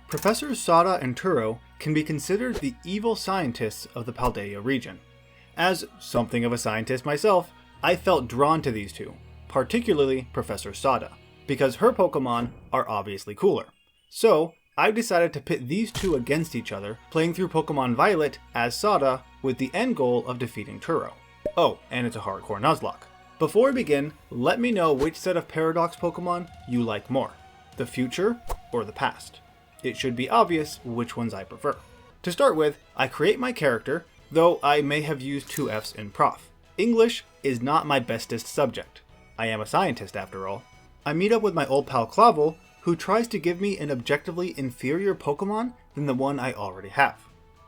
Professors Sada and Turo can be considered the evil scientists of the Paldea region. As something of a scientist myself, I felt drawn to these two, particularly Professor Sada, because her Pokémon are obviously cooler. So, I decided to pit these two against each other, playing through Pokémon Violet as Sada with the end goal of defeating Turo. Oh, and it's a Hardocre Nuzlocke. Before we begin, let me know which set of Paradox Pokémon you like more, the future or the past. It should be obvious which ones I prefer. To start with, I create my character, though I may have used 2 Fs in Prof. English is not my bestest subject. I am a scientist after all. I meet up with my old pal Clavel, who tries to give me an objectively inferior Pokemon than the one I already have.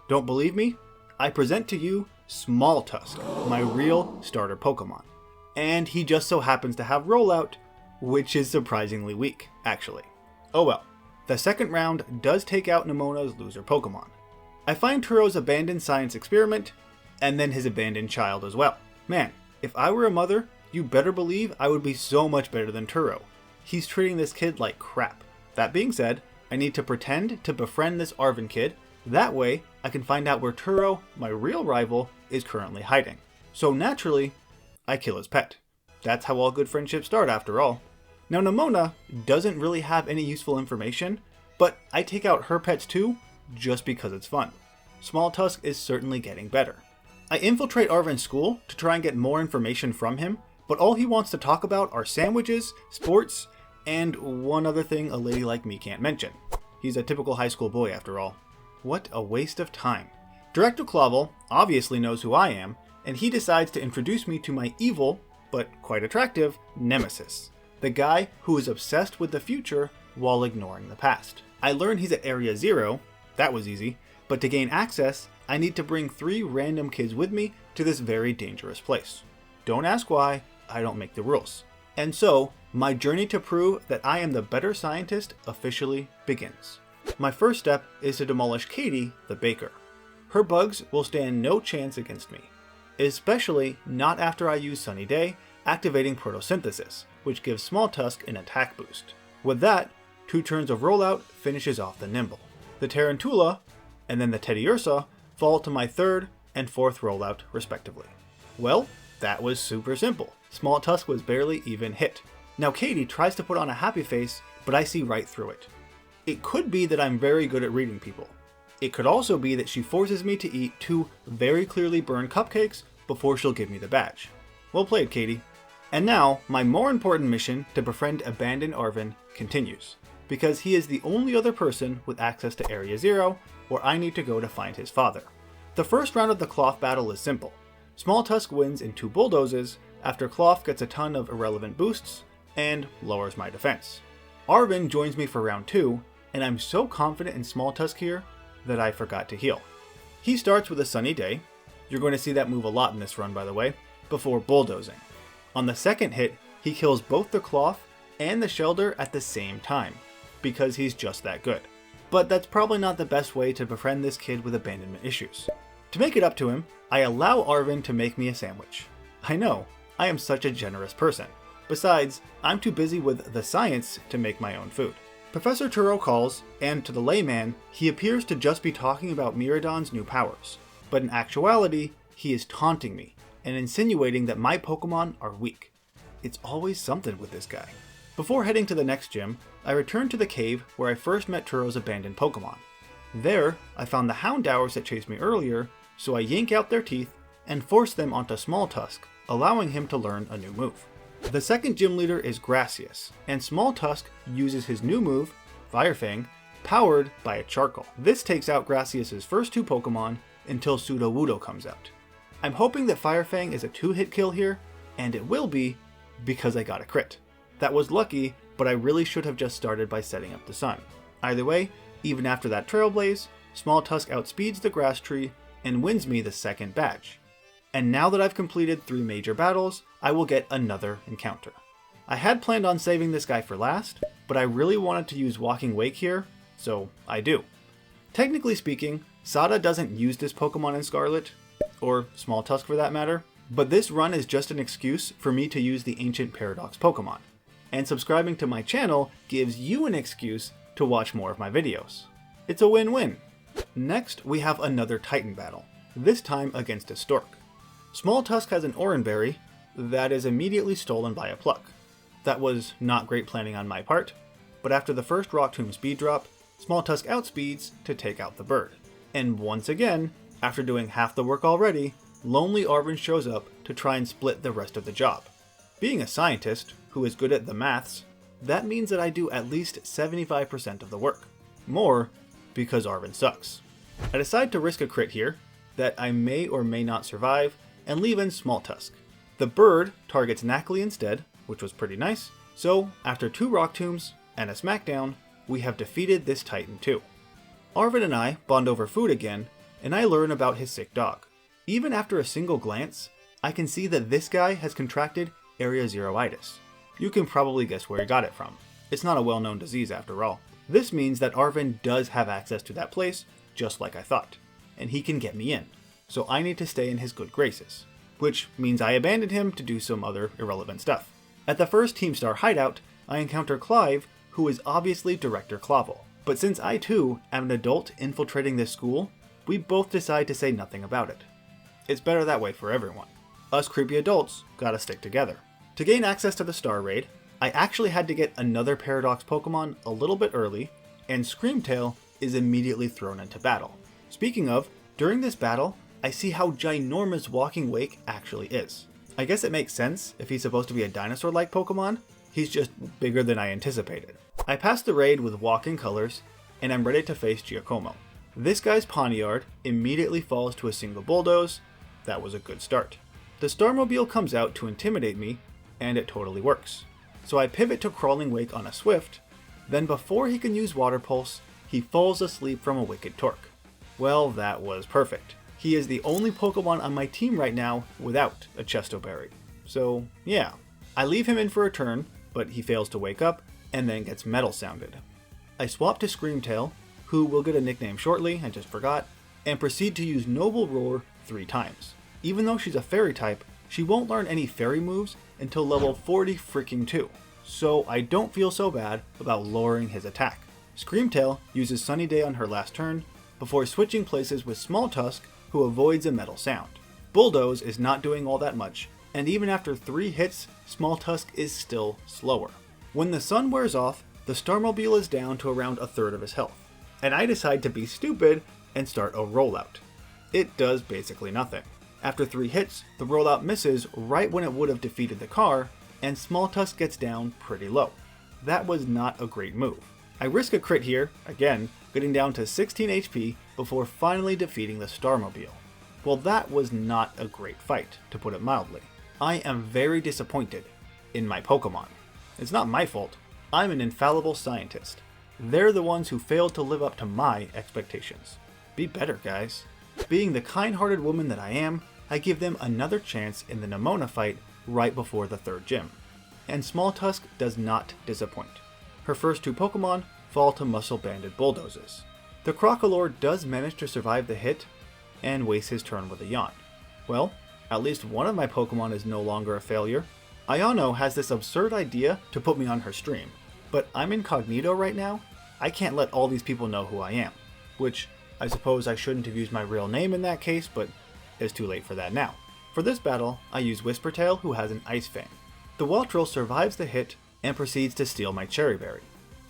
Don't believe me? I present to you Smalltusk, my real starter Pokemon. And he just so happens to have Rollout, which is surprisingly weak, actually. Oh well. The second round does take out Nemona's loser Pokemon. I find Turo's abandoned science experiment, and then his abandoned child as well. Man, if I were a mother, you better believe I would be so much better than Turo. He's treating this kid like crap. That being said, I need to pretend to befriend this Arven kid. That way, I can find out where Turo, my real rival, is currently hiding. So naturally, I kill his pet. That's how all good friendships start after all. Now Nemona doesn't really have any useful information, but I take out her pets too, just because it's fun. Smalltusk is certainly getting better. I infiltrate Arven's school to try and get more information from him, but all he wants to talk about are sandwiches, sports, and one other thing a lady like me can't mention. He's a typical high school boy after all. What a waste of time. Director Clavel obviously knows who I am, and he decides to introduce me to my evil, but quite attractive, nemesis. The guy who is obsessed with the future while ignoring the past. I learn he's at Area 0, that was easy, but to gain access, I need to bring 3 random kids with me to this very dangerous place. Don't ask why, I don't make the rules. And so, my journey to prove that I am the better scientist officially begins. My first step is to demolish Katie, the baker. Her bugs will stand no chance against me, especially not after I use Sunny Day, activating photosynthesis, which gives Smalltusk an attack boost. With that, 2 turns of Rollout finishes off the Nimble. The Tarantula, and then the Teddiursa, fall to my 3rd and 4th Rollout respectively. Well, that was super simple. Smalltusk was barely even hit. Now Katie tries to put on a happy face, but I see right through it. It could be that I'm very good at reading people. It could also be that she forces me to eat 2 very clearly burned cupcakes before she'll give me the badge. Well played, Katie. And now, my more important mission to befriend abandoned Arven continues, because he is the only other person with access to Area 0, where I need to go to find his father. The first round of the Cloth battle is simple. Smalltusk wins in 2 bulldozes after Cloth gets a ton of irrelevant boosts and lowers my defense. Arven joins me for round 2, and I'm so confident in Smalltusk here that I forgot to heal. He starts with a Sunny Day. You're going to see that move a lot in this run, by the way, before bulldozing. On the second hit, he kills both the Cloth and the Shelder at the same time, because he's just that good. But that's probably not the best way to befriend this kid with abandonment issues. To make it up to him, I allow Arven to make me a sandwich. I know, I am such a generous person. Besides, I'm too busy with the science to make my own food. Professor Turo calls, and to the layman, he appears to just be talking about Miraidon's new powers. But in actuality, he is taunting me and insinuating that my Pokemon are weak. It's always something with this guy. Before heading to the next gym, I return to the cave where I first met Turo's abandoned Pokemon. There, I found the Houndours that chased me earlier, so I yank out their teeth and force them onto Smalltusk, allowing him to learn a new move. The second gym leader is Gracias, and Smalltusk uses his new move, Fire Fang, powered by a Charcoal. This takes out Gracias' first 2 Pokemon until Sudowoodo comes out. I'm hoping that Fire Fang is a 2-hit kill here, and it will be, because I got a crit. That was lucky, but I really should have just started by setting up the sun. Either way, even after that Trailblaze, Smalltusk outspeeds the Grass Tree and wins me the 2nd badge. And now that I've completed 3 major battles, I will get another encounter. I had planned on saving this guy for last, but I really wanted to use Walking Wake here, so I do. Technically speaking, Sada doesn't use this Pokemon in Scarlet, or Smalltusk for that matter, but this run is just an excuse for me to use the ancient Paradox Pokemon. And subscribing to my channel gives you an excuse to watch more of my videos. It's a win-win. Next, we have another Titan battle, this time against a Stork. Small Tusk has an Oranberry that is immediately stolen by a Pluck. That was not great planning on my part, but after the first Rock Tomb speed drop, Small Tusk outspeeds to take out the bird. And once again, after doing half the work already, Lonely Arven shows up to try and split the rest of the job. Being a scientist who is good at the maths, that means that I do at least 75% of the work. More, because Arven sucks. I decide to risk a crit here, that I may or may not survive, and leave in Small Tusk. The bird targets Knackley instead, which was pretty nice, so after 2 Rock Tombs and a Smackdown, we have defeated this Titan too. Arven and I bond over food again, and I learn about his sick dog. Even after a single glance, I can see that this guy has contracted Area Zeroitis. You can probably guess where he got it from. It's not a well-known disease after all. This means that Arven does have access to that place, just like I thought, and he can get me in, so I need to stay in his good graces, which means I abandoned him to do some other irrelevant stuff. At the first Team Star hideout, I encounter Clive, who is obviously Director Clavel, but since I too am an adult infiltrating this school, we both decide to say nothing about it. It's better that way for everyone. Us creepy adults gotta stick together. To gain access to the Star Raid, I actually had to get another Paradox Pokemon a little bit early, and Screamtail is immediately thrown into battle. Speaking of, during this battle, I see how ginormous Walking Wake actually is. I guess it makes sense if he's supposed to be a dinosaur-like Pokemon, he's just bigger than I anticipated. I pass the raid with Walking Colors, and I'm ready to face Giacomo. This guy's Pawniard immediately falls to a single Bulldoze. That was a good start. The Starmobile comes out to intimidate me, and it totally works. So I pivot to Crawling Wake on a Swift, then before he can use Water Pulse, he falls asleep from a Wicked Torque. Well, that was perfect. He is the only Pokemon on my team right now without a Chestoberry. So yeah, I leave him in for a turn, but he fails to wake up, and then gets Metal Sounded. I swap to Screamtail, who will get a nickname shortly, I just forgot, and proceed to use Noble Roar 3 times. Even though she's a Fairy type, she won't learn any Fairy moves until level 40-freaking-2, so I don't feel so bad about lowering his attack. Screamtail uses Sunny Day on her last turn, before switching places with Small Tusk, who avoids a Metal Sound. Bulldoze is not doing all that much, and even after 3 hits, Small Tusk is still slower. When the sun wears off, the Starmobile is down to around a third of his health, and I decide to be stupid and start a rollout. It does basically nothing. After 3 hits, the rollout misses right when it would have defeated the car, and Small Tusk gets down pretty low. That was not a great move. I risk a crit here, again, getting down to 16 HP before finally defeating the Starmobile. Well, that was not a great fight, to put it mildly. I am very disappointed in my Pokemon. It's not my fault. I'm an infallible scientist. They're the ones who failed to live up to my expectations. Be better, guys. Being the kind-hearted woman that I am, I give them another chance in the Nemona fight right before the 3rd gym. And Small Tusk does not disappoint. Her first 2 Pokemon fall to muscle-banded Bulldozes. The Crocalor does manage to survive the hit, and wastes his turn with a yawn. Well, at least one of my Pokemon is no longer a failure. Iono has this absurd idea to put me on her stream, but I'm incognito right now. I can't let all these people know who I am, which I suppose I shouldn't have used my real name in that case, but it's too late for that now. For this battle, I use Whispertail, who has an Ice Fang. The Waltrel survives the hit and proceeds to steal my Cherry Berry.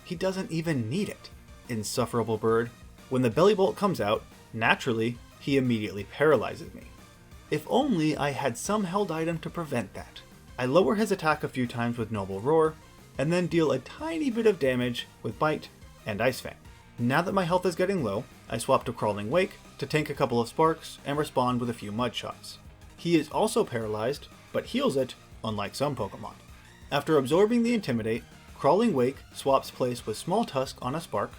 He doesn't even need it. Insufferable bird. When the Belly Bolt comes out, naturally, he immediately paralyzes me. If only I had some held item to prevent that. I lower his attack a few times with Noble Roar, and then deal a tiny bit of damage with Bite and Ice Fang. Now that my health is getting low, I swap to Crawling Wake to tank a couple of sparks and respond with a few Mud Shots. He is also paralyzed, but heals it, unlike some Pokemon. After absorbing the Intimidate, Crawling Wake swaps place with Small Tusk on a Spark.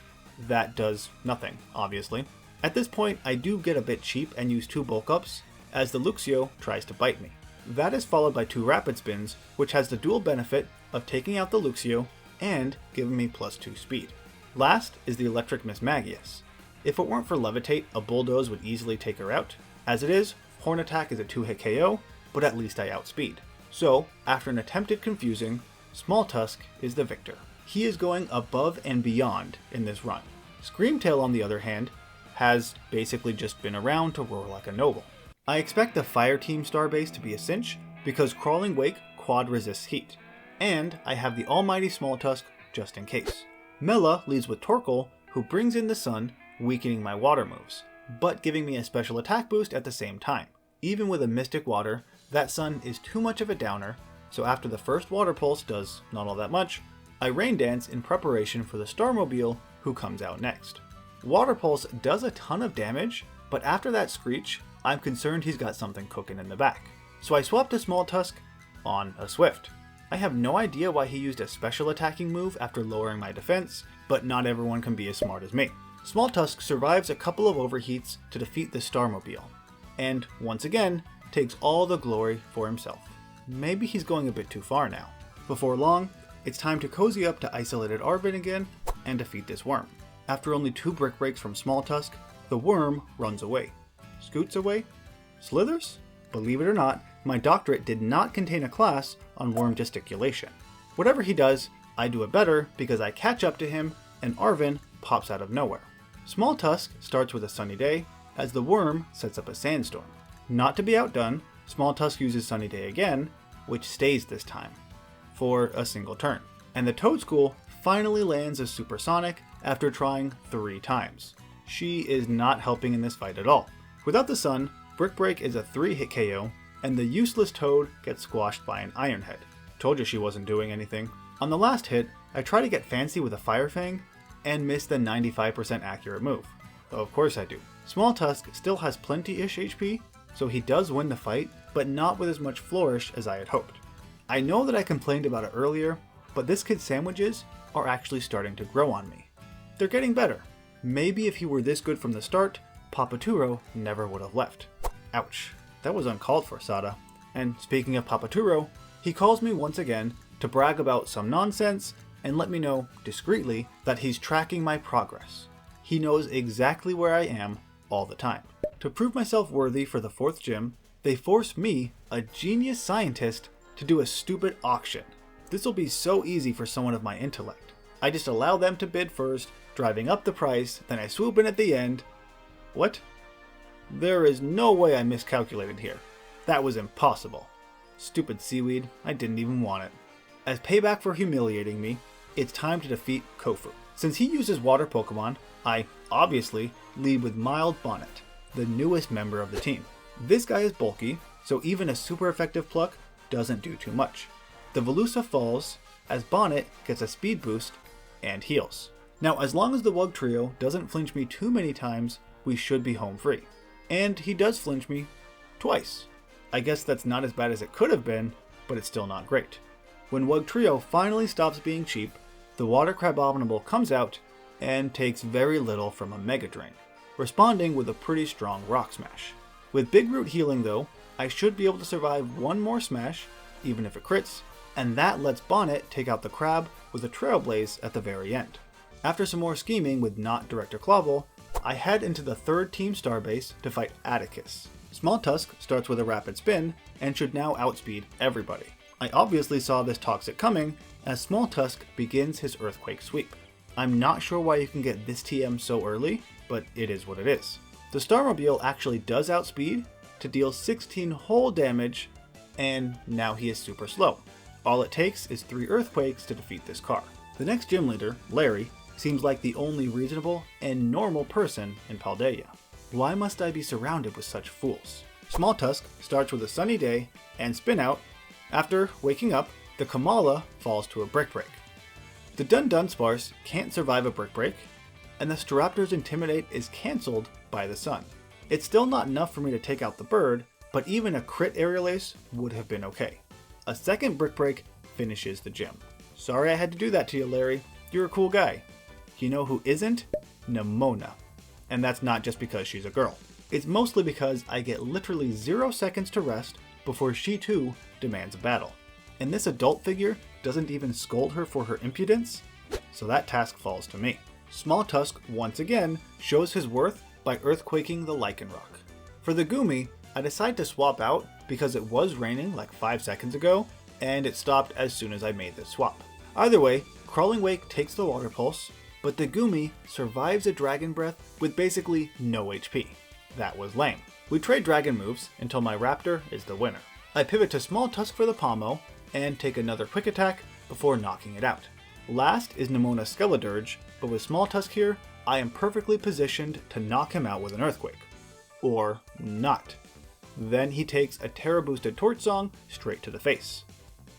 That does nothing, obviously. At this point, I do get a bit cheap and use 2 Bulk Ups, as the Luxio tries to bite me. That is followed by 2 Rapid Spins, which has the dual benefit of taking out the Luxio and giving me +2 speed. Last is the Electric Mismagius. If it weren't for Levitate, a Bulldoze would easily take her out. As it is, Horn Attack is a 2-hit KO, but at least I outspeed. So, after an attempted confusing, Small Tusk is the victor. He is going above and beyond in this run. Screamtail, on the other hand, has basically just been around to roar like a noble. I expect the Fire Team Starbase to be a cinch because Crawling Wake quad resists heat, and I have the almighty Smalltusk just in case. Mela leads with Torkoal, who brings in the sun, weakening my water moves, but giving me a special attack boost at the same time. Even with a Mystic Water, that sun is too much of a downer, so after the first Water Pulse does not all that much, I Rain Dance in preparation for the Starmobile, who comes out next. Water Pulse does a ton of damage, but after that Screech, I'm concerned he's got something cooking in the back. So I swapped a Smalltusk on a Swift. I have no idea why he used a special attacking move after lowering my defense, but not everyone can be as smart as me. Smalltusk survives a couple of overheats to defeat the Starmobile, and once again, takes all the glory for himself. Maybe he's going a bit too far now. Before long, it's time to cozy up to Isolated Arvin again and defeat this worm. After only 2 Brick Breaks from Smalltusk, the worm runs away. Scoots away? Slithers? Believe it or not, my doctorate did not contain a class on worm gesticulation. Whatever he does, I do it better because I catch up to him and Arvin pops out of nowhere. Smalltusk starts with a sunny day as the worm sets up a sandstorm. Not to be outdone, Smalltusk uses Sunny Day again, which stays this time, for a single turn. And the Toadschool finally lands a supersonic after trying 3 times. She is not helping in this fight at all. Without the sun, Brick Break is a 3-hit KO, and the useless Toad gets squashed by an Iron Head. Told you she wasn't doing anything. On the last hit, I try to get fancy with a Fire Fang, and miss the 95% accurate move. Of course I do. Smalltusk still has plenty-ish HP, so he does win the fight, but not with as much flourish as I had hoped. I know that I complained about it earlier, but this kid's sandwiches are actually starting to grow on me. They're getting better. Maybe if he were this good from the start, Papa Turo never would have left. Ouch, that was uncalled for, Sada. And speaking of Papa Turo, he calls me once again to brag about some nonsense and let me know, discreetly, that he's tracking my progress. He knows exactly where I am all the time. To prove myself worthy for the 4th gym, they force me, a genius scientist, to do a stupid auction. This will be so easy for someone of my intellect. I just allow them to bid first, driving up the price, then I swoop in at the end. What? There is no way I miscalculated here. That was impossible. Stupid seaweed, I didn't even want it. As payback for humiliating me, it's time to defeat Kofu. Since he uses water Pokemon, I, obviously, lead with Mild Bonnet, the newest member of the team. This guy is bulky, so even a super effective pluck doesn't do too much. The Velusa falls, as Bonnet gets a speed boost and heals. Now, as long as the Wug Trio doesn't flinch me too many times, we should be home free. And he does flinch me twice. I guess that's not as bad as it could have been, but it's still not great. When Wug Trio finally stops being cheap, the Water Crabominable comes out and takes very little from a Mega Drain, responding with a pretty strong Rock Smash. With Big Root healing though, I should be able to survive one more smash, even if it crits, and that lets Bonnet take out the crab with a Trailblaze at the very end. After some more scheming with not Director Clawball, I head into the 3rd Team Starbase to fight Atticus. Smalltusk starts with a rapid spin and should now outspeed everybody. I obviously saw this toxic coming as Smalltusk begins his Earthquake sweep. I'm not sure why you can get this TM so early, but it is what it is. The Starmobile actually does outspeed to deal 16 whole damage, and now he is super slow. All it takes is 3 Earthquakes to defeat this car. The next gym leader, Larry, seems like the only reasonable and normal person in Paldea. Why must I be surrounded with such fools? Smalltusk starts with a sunny day and spin out. After waking up, the Kamala falls to a Brick Break. The Dun Dunsparce can't survive a Brick Break, and the Staraptor's Intimidate is cancelled by the sun. It's still not enough for me to take out the bird, but even a crit Aerial Ace would have been okay. A second Brick Break finishes the gym. Sorry I had to do that to you, Larry. You're a cool guy. You know who isn't? Nemona. And that's not just because she's a girl. It's mostly because I get literally 0 seconds to rest before she too demands a battle. And this adult figure doesn't even scold her for her impudence, so that task falls to me. Smalltusk once again shows his worth by earthquaking the Lycanroc. For the Goomy, I decide to swap out because it was raining like 5 seconds ago, and it stopped as soon as I made this swap. Either way, Crawling Wake takes the Water Pulse, but the Gumi survives a Dragon Breath with basically no HP. That was lame. We trade dragon moves until my Raptor is the winner. I pivot to Small Tusk for the Pommel and take another quick attack before knocking it out. Last is Nemona Skeledirge, but with Small Tusk here, I am perfectly positioned to knock him out with an Earthquake. Or not. Then he takes a Terra boosted Torch Song straight to the face.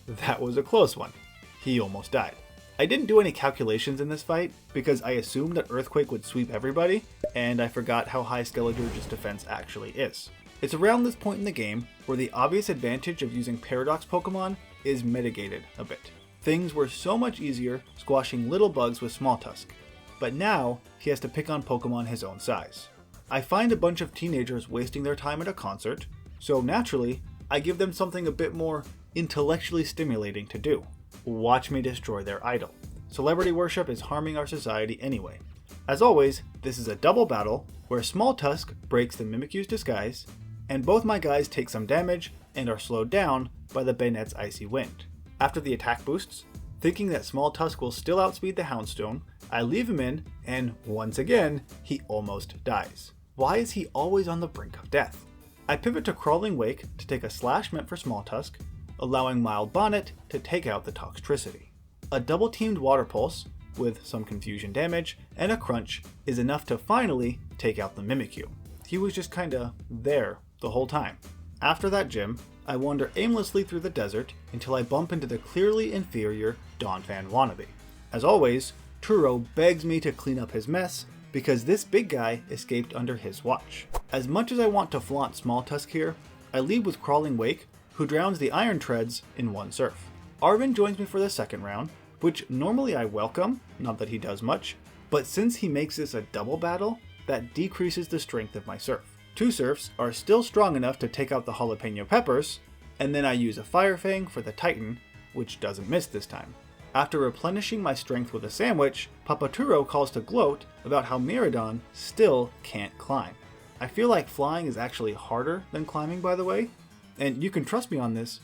That was a close one. He almost died. I didn't do any calculations in this fight because I assumed that Earthquake would sweep everybody, and I forgot how high Skeledirge's defense actually is. It's around this point in the game where the obvious advantage of using Paradox Pokemon is mitigated a bit. Things were so much easier squashing little bugs with Small Tusk, but now he has to pick on Pokemon his own size. I find a bunch of teenagers wasting their time at a concert, so naturally, I give them something a bit more intellectually stimulating to do. Watch me destroy their idol. Celebrity worship is harming our society anyway. As always, this is a double battle where Small Tusk breaks the Mimikyu's disguise, and both my guys take some damage and are slowed down by the Banette's Icy Wind. After the attack boosts, thinking that Small Tusk will still outspeed the Houndstone, I leave him in, and once again, he almost dies. Why is he always on the brink of death? I pivot to Crawling Wake to take a Slash meant for Small Tusk, allowing Mild Bonnet to take out the Toxtricity. A double-teamed Water Pulse, with some confusion damage, and a Crunch is enough to finally take out the Mimikyu. He was just kinda there the whole time. After that gym, I wander aimlessly through the desert until I bump into the clearly inferior Donphan wannabe. As always, Turo begs me to clean up his mess because this big guy escaped under his watch. As much as I want to flaunt Small Tusk here, I lead with Crawling Wake, who drowns the Iron Treads in one surf. Arvin joins me for the second round, which normally I welcome, not that he does much, but since he makes this a double battle, that decreases the strength of my surf. Two surfs are still strong enough to take out the Jalapeno Peppers, and then I use a Fire Fang for the Titan, which doesn't miss this time. After replenishing my strength with a sandwich, Papaturo calls to gloat about how Miraidon still can't climb. I feel like flying is actually harder than climbing, by the way, and you can trust me on this,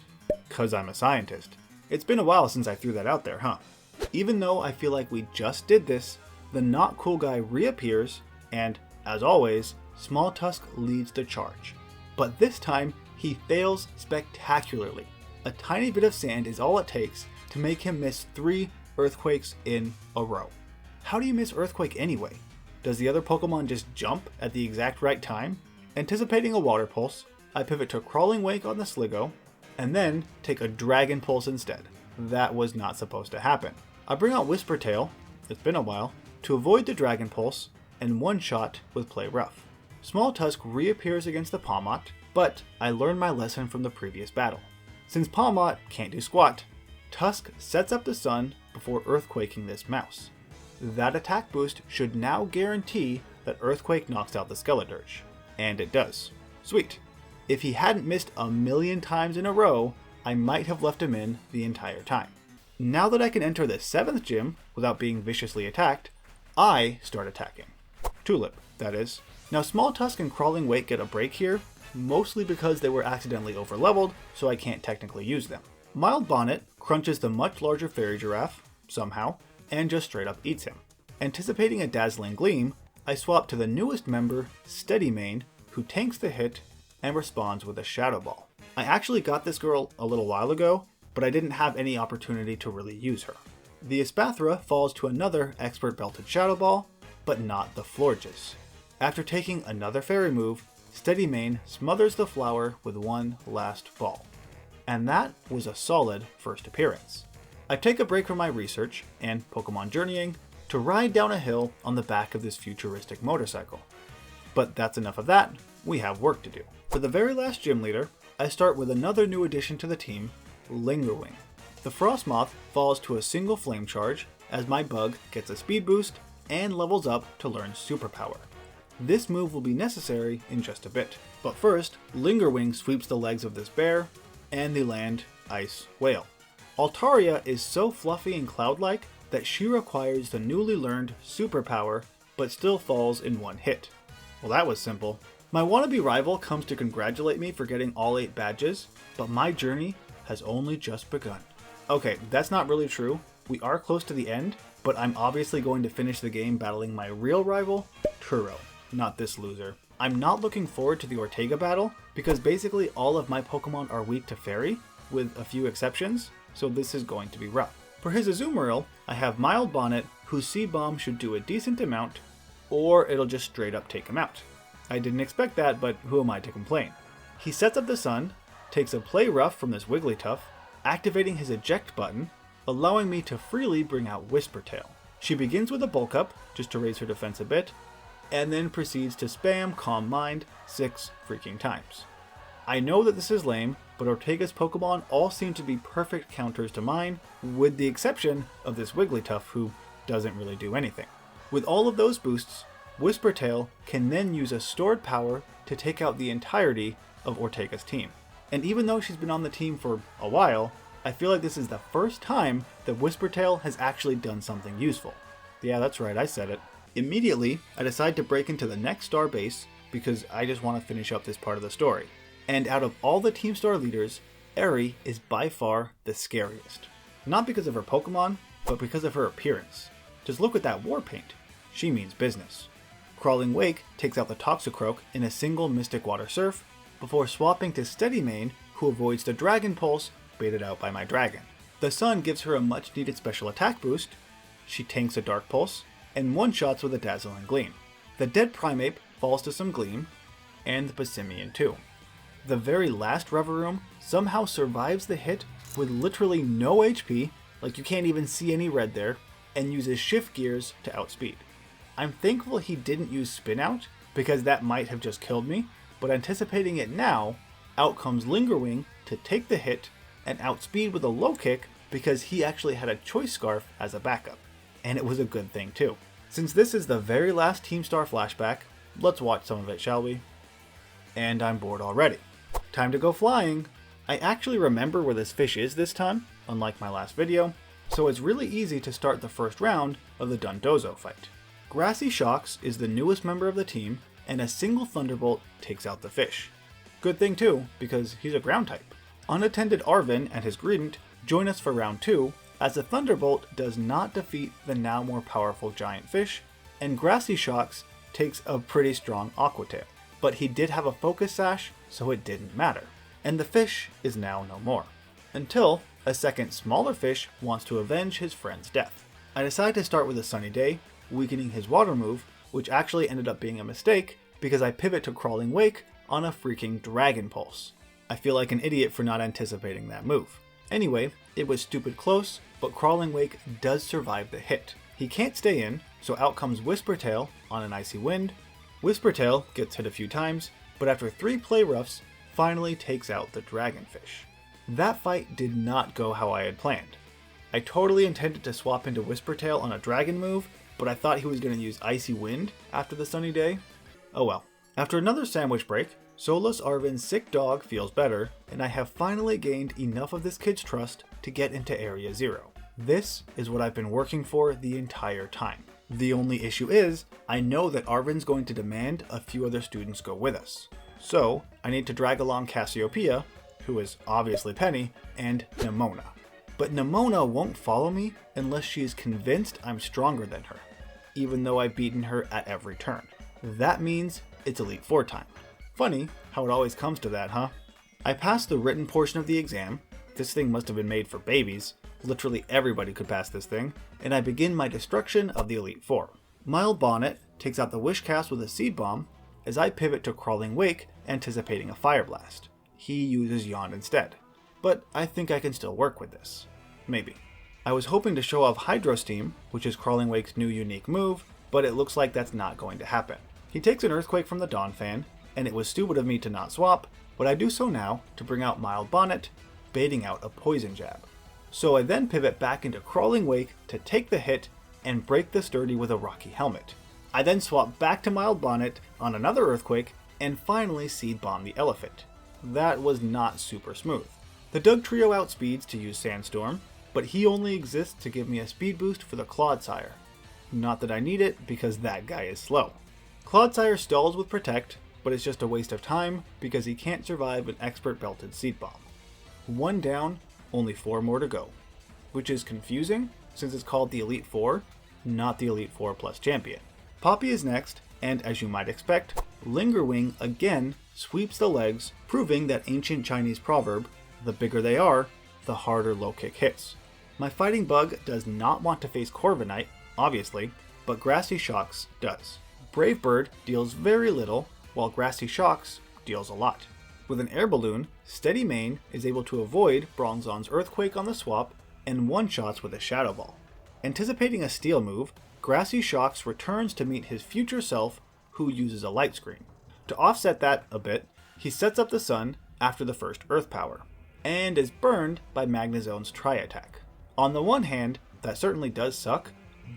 cause I'm a scientist. It's been a while since I threw that out there, huh? Even though I feel like we just did this, the not cool guy reappears, and, as always, Small Tusk leads the charge. But this time, he fails spectacularly. A tiny bit of sand is all it takes to make him miss 3 Earthquakes in a row. How do you miss Earthquake anyway? Does the other Pokemon just jump at the exact right time? Anticipating a Water Pulse, I pivot to Crawling Wake on the Sligo, and then take a Dragon Pulse instead. That was not supposed to happen. I bring out Whisper Tail, it's been a while, to avoid the Dragon Pulse, and one-shot with Play Rough. Small Tusk reappears against the Pawmot, but I learned my lesson from the previous battle. Since Pawmot can't do squat, Tusk sets up the sun before Earthquaking this mouse. That attack boost should now guarantee that Earthquake knocks out the Skeledirge. And it does. Sweet. If he hadn't missed a million times in a row, I might have left him in the entire time. Now that I can enter the 7th gym without being viciously attacked, I start attacking. Tulip, that is. Now Small Tusk and Crawling Wake get a break here, mostly because they were accidentally overleveled, so I can't technically use them. Mild Bonnet crunches the much larger Fairy Giraffe, somehow, and just straight up eats him. Anticipating a Dazzling Gleam, I swap to the newest member, Steady Mane, who tanks the hit and responds with a Shadow Ball. I actually got this girl a little while ago, but I didn't have any opportunity to really use her. The Espathra falls to another Expert Belted Shadow Ball, but not the Florges. After taking another fairy move, Steady Mane smothers the flower with one last ball. And that was a solid first appearance. I take a break from my research and Pokemon journeying to ride down a hill on the back of this futuristic motorcycle. But that's enough of that, we have work to do. For the very last gym leader, I start with another new addition to the team, Lingerwing. The Frostmoth falls to a single Flame Charge as my bug gets a speed boost and levels up to learn Superpower. This move will be necessary in just a bit, but first, Lingerwing sweeps the legs of this bear, and they land Ice Whale. Altaria is so fluffy and cloud-like that she requires the newly learned Superpower, but still falls in one hit. Well, that was simple. My wannabe rival comes to congratulate me for getting all 8 badges, but my journey has only just begun. Okay, that's not really true. We are close to the end, but I'm obviously going to finish the game battling my real rival, Turo, not this loser. I'm not looking forward to the Ortega battle, because basically all of my Pokemon are weak to Fairy, with a few exceptions, so this is going to be rough. For his Azumarill, I have Mild Bonnet, whose Seed Bomb should do a decent amount, or it'll just straight up take him out. I didn't expect that, but who am I to complain? He sets up the Sun, takes a Play Rough from this Wigglytuff, activating his eject button, allowing me to freely bring out Whispertail. She begins with a Bulk Up, just to raise her defense a bit, and then proceeds to spam Calm Mind 6 freaking times. I know that this is lame, but Ortega's Pokemon all seem to be perfect counters to mine, with the exception of this Wigglytuff who doesn't really do anything. With all of those boosts, Whispertail can then use a stored power to take out the entirety of Ortega's team. And even though she's been on the team for a while, I feel like this is the first time that Whispertail has actually done something useful. Yeah, that's right, I said it. Immediately, I decide to break into the next star base because I just want to finish up this part of the story. And out of all the Team Star leaders, Eri is by far the scariest. Not because of her Pokemon, but because of her appearance. Just look at that war paint. She means business. Crawling Wake takes out the Toxicroak in a single Mystic Water Surf, before swapping to Steady Mane, who avoids the Dragon Pulse baited out by my dragon. The Sun gives her a much needed special attack boost, she tanks a Dark Pulse, and one-shots with a Dazzling Gleam. The dead Primeape falls to some Gleam, and the Passimian too. The very last Revavroom somehow survives the hit with literally no HP, like you can't even see any red there, and uses Shift Gears to outspeed. I'm thankful he didn't use Spin Out, because that might have just killed me, but anticipating it now, out comes Linger Wing to take the hit and outspeed with a low kick because he actually had a Choice Scarf as a backup. And it was a good thing too. Since this is the very last Team Star flashback, let's watch some of it, shall we? And I'm bored already. Time to go flying! I actually remember where this fish is this time, unlike my last video, so it's really easy to start the first round of the Dundozo fight. Grassy Shocks is the newest member of the team, and a single Thunderbolt takes out the fish. Good thing too, because he's a ground type. Unattended Arven and his Greedent join us for round 2, as the Thunderbolt does not defeat the now more powerful giant fish, and Grassy Shocks takes a pretty strong Aqua Tail. But he did have a Focus Sash, so it didn't matter. And the fish is now no more. Until a second smaller fish wants to avenge his friend's death. I decide to start with a Sunny Day, weakening his water move, which actually ended up being a mistake because I pivot to Crawling Wake on a freaking Dragon Pulse. I feel like an idiot for not anticipating that move. Anyway, it was stupid close, but Crawling Wake does survive the hit. He can't stay in, so out comes Whispertail on an Icy Wind. Whispertail gets hit a few times, but after 3 Play Roughs, finally takes out the Dragonfish. That fight did not go how I had planned. I totally intended to swap into Whispertail on a Dragon move, but I thought he was going to use Icy Wind after the Sunny Day. Oh well. After another sandwich break, Solus Arven's sick dog feels better, and I have finally gained enough of this kid's trust to get into Area 0. This is what I've been working for the entire time. The only issue is, I know that Arven's going to demand a few other students go with us. So, I need to drag along Cassiopeia, who is obviously Penny, and Nemona. But Nemona won't follow me unless she is convinced I'm stronger than her, even though I've beaten her at every turn. That means it's Elite Four time. Funny how it always comes to that, huh? I passed the written portion of the exam. This thing must have been made for babies. Literally everybody could pass this thing. And I begin my destruction of the Elite Four. Mild Bonnet takes out the Wish Cast with a Seed Bomb as I pivot to Crawling Wake, anticipating a Fire Blast. He uses Yawn instead. But I think I can still work with this. Maybe. I was hoping to show off Hydro Steam, which is Crawling Wake's new unique move, but it looks like that's not going to happen. He takes an Earthquake from the Dawn Fan, and it was stupid of me to not swap, but I do so now to bring out Mild Bonnet, baiting out a Poison Jab. So I then pivot back into Crawling Wake to take the hit and break the Sturdy with a Rocky Helmet. I then swap back to Mild Bonnet on another Earthquake, and finally Seed Bomb the Elephant. That was not super smooth. The Dugtrio outspeeds to use Sandstorm, but he only exists to give me a speed boost for the Clodsire. Not that I need it, because that guy is slow. Clodsire stalls with Protect, but it's just a waste of time because he can't survive an Expert Belted Seed Bomb. 1 down, only 4 more to go. Which is confusing, since it's called the Elite Four, not the Elite Four plus champion. Poppy is next, and as you might expect, Lingerwing again sweeps the legs, proving that ancient Chinese proverb, the bigger they are, the harder low kick hits. My fighting bug does not want to face Corviknight, obviously, but Grassy Shocks does. Brave Bird deals very little, while Grassy Shocks deals a lot. With an air balloon, Steady Mane is able to avoid Bronzon's Earthquake on the swap and one-shots with a Shadow Ball. Anticipating a steal move, Grassy Shocks returns to meet his future self, who uses a Light Screen. To offset that a bit, he sets up the Sun after the first Earth Power, and is burned by Magnezone's Tri-Attack. On the one hand, that certainly does suck,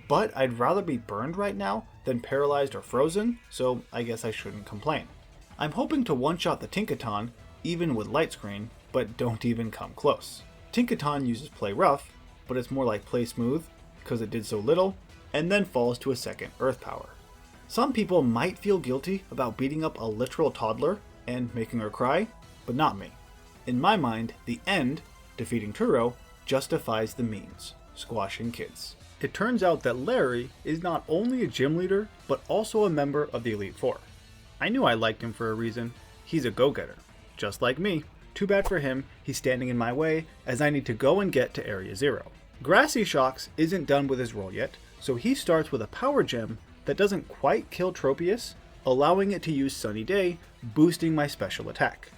but I'd rather be burned right now than paralyzed or frozen, so I guess I shouldn't complain. I'm hoping to one-shot the Tinkaton, even with Light Screen, but don't even come close. Tinkaton uses Play Rough, but it's more like Play Smooth, because it did so little, and then falls to a second Earth Power. Some people might feel guilty about beating up a literal toddler and making her cry, but not me. In my mind, the end, defeating Turo, justifies the means, squashing kids. It turns out that Larry is not only a gym leader, but also a member of the Elite Four. I knew I liked him for a reason. He's a go-getter, just like me. Too bad for him, he's standing in my way as I need to go and get to Area 0. Grassy Shocks isn't done with his role yet, so he starts with a power gem that doesn't quite kill Tropius, allowing it to use Sunny Day, boosting my special attack.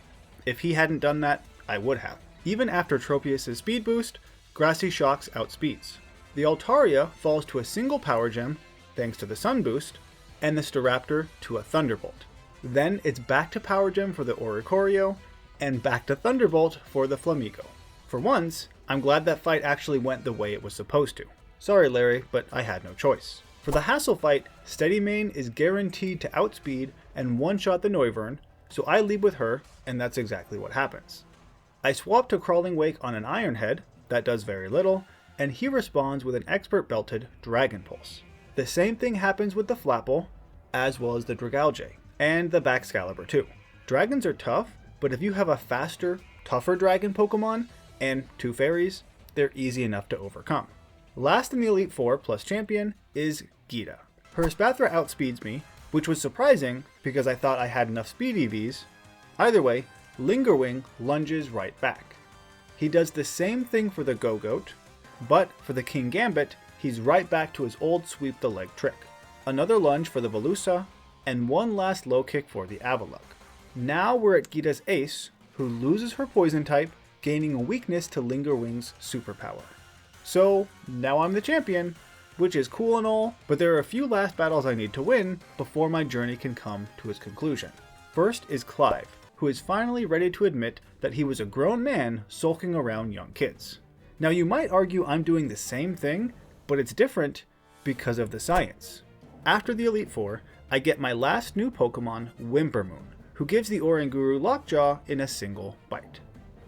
If he hadn't done that, I would have. Even after Tropius' speed boost, Grassy Shocks outspeeds. The Altaria falls to a single power gem, thanks to the Sun boost, and the Staraptor to a Thunderbolt. Then it's back to power gem for the Oricorio, and back to Thunderbolt for the Flamigo. For once, I'm glad that fight actually went the way it was supposed to. Sorry Larry, but I had no choice. For the Hassle fight, Steady Mane is guaranteed to outspeed and one-shot the Noivern, so I lead with her, and that's exactly what happens. I swap to Crawling Wake on an Iron Head, that does very little, and he responds with an Expert Belted Dragon Pulse. The same thing happens with the Flapple, as well as the Dragalge, and the Baxcalibur too. Dragons are tough, but if you have a faster, tougher dragon Pokemon, and 2 fairies, they're easy enough to overcome. Last in the Elite Four plus champion is Geeta. Her Espathra outspeeds me, which was surprising because I thought I had enough speed EVs. Either way, Lingerwing lunges right back. He does the same thing for the Go-Goat, but for the King Gambit, he's right back to his old sweep the leg trick. Another lunge for the Velusa, and one last low kick for the Avalugg. Now we're at Geeta's Ace, who loses her poison type, gaining a weakness to Lingerwing's superpower. So now I'm the champion, which is cool and all, but there are a few last battles I need to win before my journey can come to its conclusion. First is Clive, who is finally ready to admit that he was a grown man sulking around young kids. Now you might argue I'm doing the same thing, but it's different because of the science. After the Elite Four, I get my last new Pokemon, Whimpermoon, who gives the Oranguru Lockjaw in a single bite.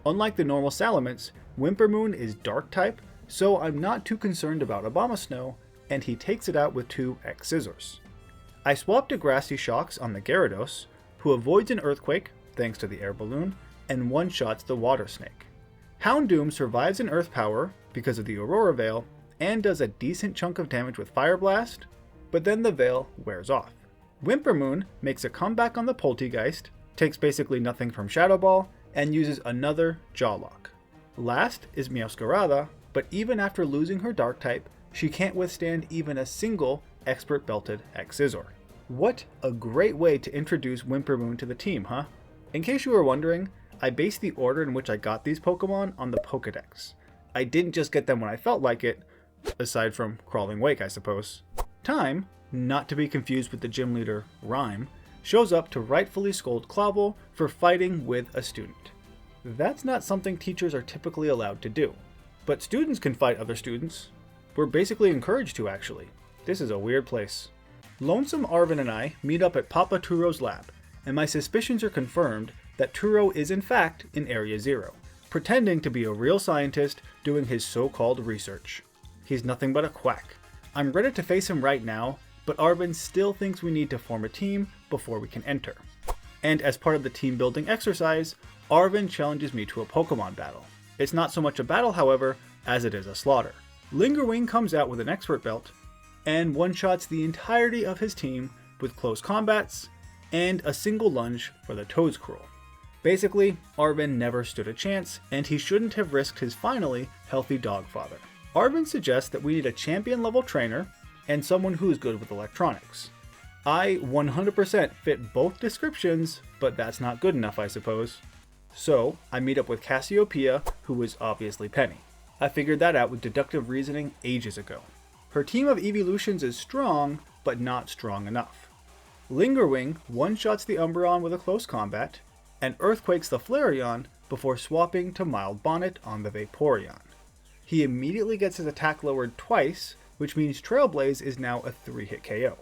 Unlike the normal Salamence, Whimpermoon is Dark type, so I'm not too concerned about Abomasnow, and he takes it out with 2 X-Scissors. I swap to Grassy Shocks on the Gyarados, who avoids an Earthquake, thanks to the Air Balloon, and one-shots the Water Snake. Houndoom survives an Earth Power because of the Aurora Veil, and does a decent chunk of damage with Fire Blast, but then the Veil wears off. Whimpermoon makes a comeback on the Poltegeist, takes basically nothing from Shadow Ball, and uses another Jaw Lock. Last is Meowscarada, but even after losing her Dark type, she can't withstand even a single Expert Belted X-Scissor. What a great way to introduce Whimpermoon to the team, huh? In case you were wondering, I based the order in which I got these Pokemon on the Pokedex. I didn't just get them when I felt like it, aside from Crawling Wake, I suppose. Time, not to be confused with the gym leader Rhyme, shows up to rightfully scold Clavel for fighting with a student. That's not something teachers are typically allowed to do. But students can fight other students. We're basically encouraged to, actually. This is a weird place. Lonesome Arvin and I meet up at Papa Turo's lab, and my suspicions are confirmed that Turo is in fact in Area 0, pretending to be a real scientist doing his so-called research. He's nothing but a quack. I'm ready to face him right now, but Arvin still thinks we need to form a team before we can enter. And as part of the team building exercise, Arvin challenges me to a Pokemon battle. It's not so much a battle, however, as it is a slaughter. Lingerwing comes out with an expert belt and one-shots the entirety of his team with close combats and a single lunge for the Toad's Cruel. Basically, Arvin never stood a chance, and he shouldn't have risked his finally healthy dog father. Arvin suggests that we need a champion level trainer and someone who's good with electronics. I 100% fit both descriptions, but that's not good enough, I suppose. So, I meet up with Cassiopeia, who is obviously Penny. I figured that out with deductive reasoning ages ago. Her team of evolutions is strong, but not strong enough. Lingerwing one-shots the Umbreon with a close combat, and earthquakes the Flareon before swapping to Mild Bonnet on the Vaporeon. He immediately gets his attack lowered twice, which means Trailblaze is now a 3-hit KO.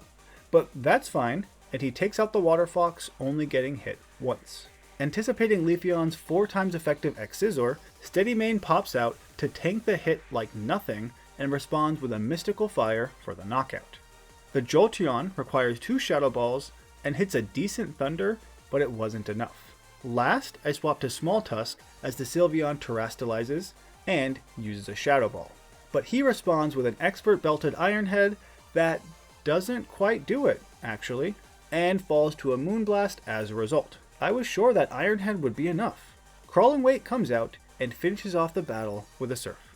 But that's fine, and he takes out the Water Fox, only getting hit once. Anticipating Leafeon's 4 times effective X-Scissor, Steadymane pops out to tank the hit like nothing and responds with a Mystical Fire for the knockout. The Jolteon requires 2 Shadow Balls and hits a decent Thunder, but it wasn't enough. Last, I swap to Small Tusk as the Sylveon terastallizes and uses a Shadow Ball. But he responds with an Expert Belted Iron Head that doesn't quite do it, actually, and falls to a Moonblast as a result. I was sure that Iron Head would be enough. Crawling Weight comes out and finishes off the battle with a Surf.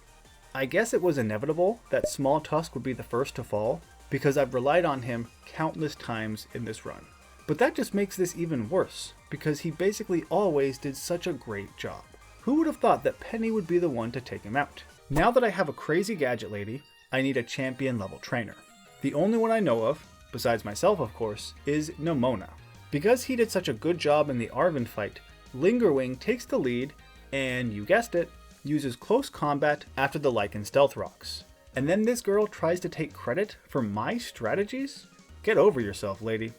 I guess it was inevitable that Small Tusk would be the first to fall, because I've relied on him countless times in this run. But that just makes this even worse, because he basically always did such a great job. Who would have thought that Penny would be the one to take him out? Now that I have a crazy gadget lady, I need a champion level trainer. The only one I know of, besides myself of course, is Nemona. Because he did such a good job in the Arvin fight, Lingerwing takes the lead and, you guessed it, uses close combat after the Lycan Stealth Rocks. And then this girl tries to take credit for my strategies? Get over yourself, lady.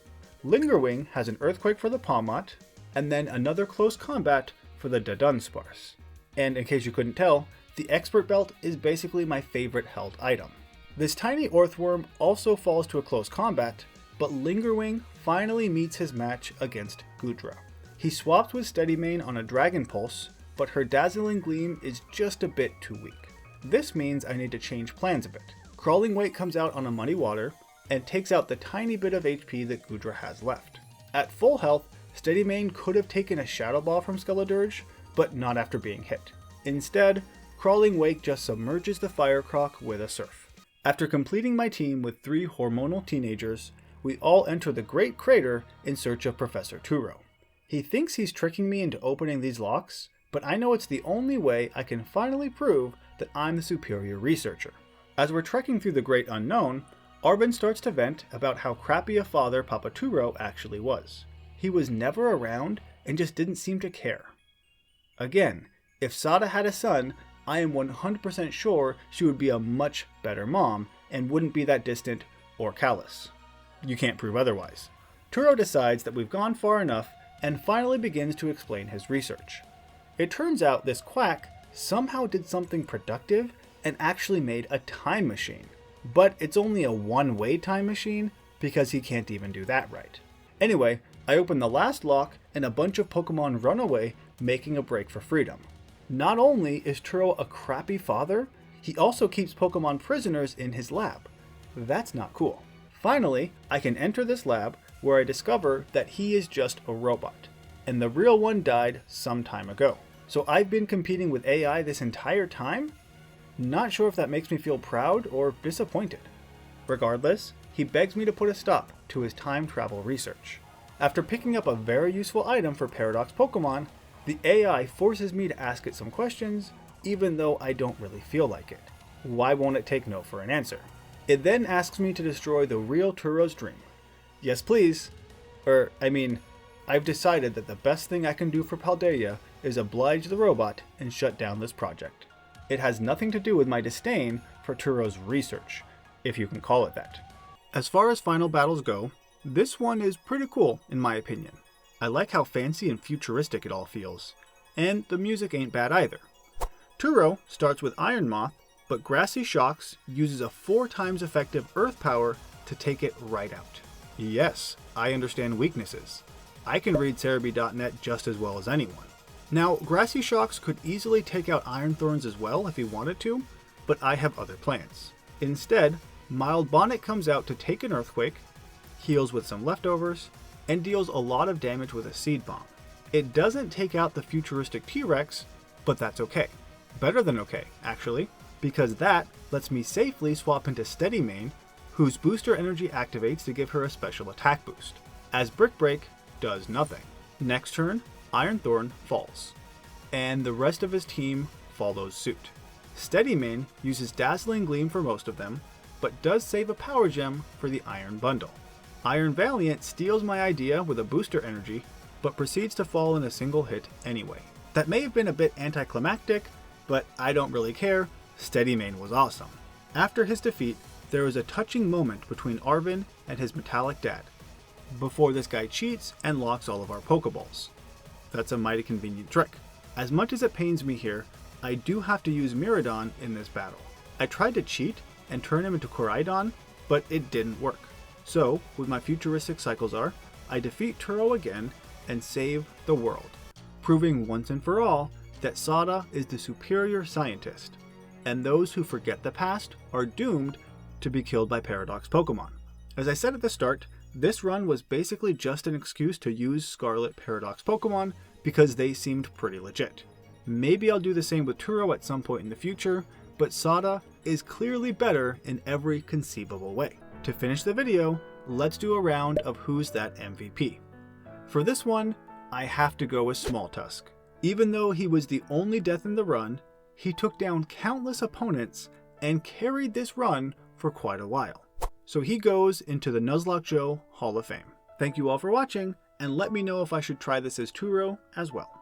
Lingerwing has an Earthquake for the Palmot, and then another close combat for the Dunsparce. And in case you couldn't tell, the Expert Belt is basically my favorite held item. This tiny Earthworm also falls to a close combat, but Lingerwing finally meets his match against Goodra. He swaps with Steadymane on a Dragon Pulse, but her Dazzling Gleam is just a bit too weak. This means I need to change plans a bit. Crawling Weight comes out on a Muddy Water and takes out the tiny bit of HP that Goodra has left. At full health, Steadymane could have taken a Shadow Ball from Skeledirge, but not after being hit. Instead, Crawling Wake just submerges the Firecroc with a Surf. After completing my team with 3 hormonal teenagers, we all enter the Great Crater in search of Professor Turo. He thinks he's tricking me into opening these locks, but I know it's the only way I can finally prove that I'm the superior researcher. As we're trekking through the Great Unknown, Arvin starts to vent about how crappy a father Papa Turo actually was. He was never around and just didn't seem to care. Again, if Sada had a son, I am 100% sure she would be a much better mom and wouldn't be that distant or callous. You can't prove otherwise. Turo decides that we've gone far enough and finally begins to explain his research. It turns out this quack somehow did something productive and actually made a time machine. But it's only a one-way time machine because he can't even do that right. Anyway, I open the last lock and a bunch of Pokemon run away, making a break for freedom. Not only is Turo a crappy father, he also keeps Pokemon prisoners in his lab. That's not cool. Finally, I can enter this lab where I discover that he is just a robot, and the real one died some time ago. So I've been competing with AI this entire time? Not sure if that makes me feel proud or disappointed. Regardless, he begs me to put a stop to his time travel research. After picking up a very useful item for Paradox Pokemon, the AI forces me to ask it some questions, even though I don't really feel like it. Why won't it take no for an answer? It then asks me to destroy the real Turo's dream. Yes please. I've decided that the best thing I can do for Paldea is oblige the robot and shut down this project. It has nothing to do with my disdain for Turo's research, if you can call it that. As far as final battles go, this one is pretty cool in my opinion. I like how fancy and futuristic it all feels, and the music ain't bad either. Turo starts with Iron Moth, but Grassy Shocks uses a 4 times effective Earth Power to take it right out. Yes, I understand weaknesses. I can read Cerebi.net just as well as anyone. Now, Grassy Shocks could easily take out Iron Thorns as well if he wanted to, but I have other plans. Instead, Mild Bonnet comes out to take an Earthquake, heals with some leftovers, and deals a lot of damage with a Seed Bomb. It doesn't take out the futuristic T-Rex, but that's okay. Better than okay, actually, because that lets me safely swap into Steady Mane, whose booster energy activates to give her a special attack boost, as Brick Break does nothing. Next turn, Iron Thorn falls, and the rest of his team follows suit. Steady Mane uses Dazzling Gleam for most of them, but does save a Power Gem for the Iron Bundle. Iron Valiant steals my idea with a booster energy, but proceeds to fall in a single hit anyway. That may have been a bit anticlimactic, but I don't really care. Steady Mane was awesome. After his defeat, there is a touching moment between Arven and his metallic dad, before this guy cheats and locks all of our Pokeballs. That's a mighty convenient trick. As much as it pains me here, I do have to use Miraidon in this battle. I tried to cheat and turn him into Koraidon, but it didn't work. So, with my futuristic Cyclezar, I defeat Turo again and save the world, proving once and for all that Sada is the superior scientist, and those who forget the past are doomed to be killed by Paradox Pokemon. As I said at the start, this run was basically just an excuse to use Scarlet Paradox Pokemon because they seemed pretty legit. Maybe I'll do the same with Turo at some point in the future, but Sada is clearly better in every conceivable way. To finish the video, let's do a round of Who's That MVP. For this one, I have to go with Smalltusk. Even though he was the only death in the run, he took down countless opponents and carried this run for quite a while. So he goes into the Nuzlocke Joe Hall of Fame. Thank you all for watching, and let me know if I should try this as Turo as well.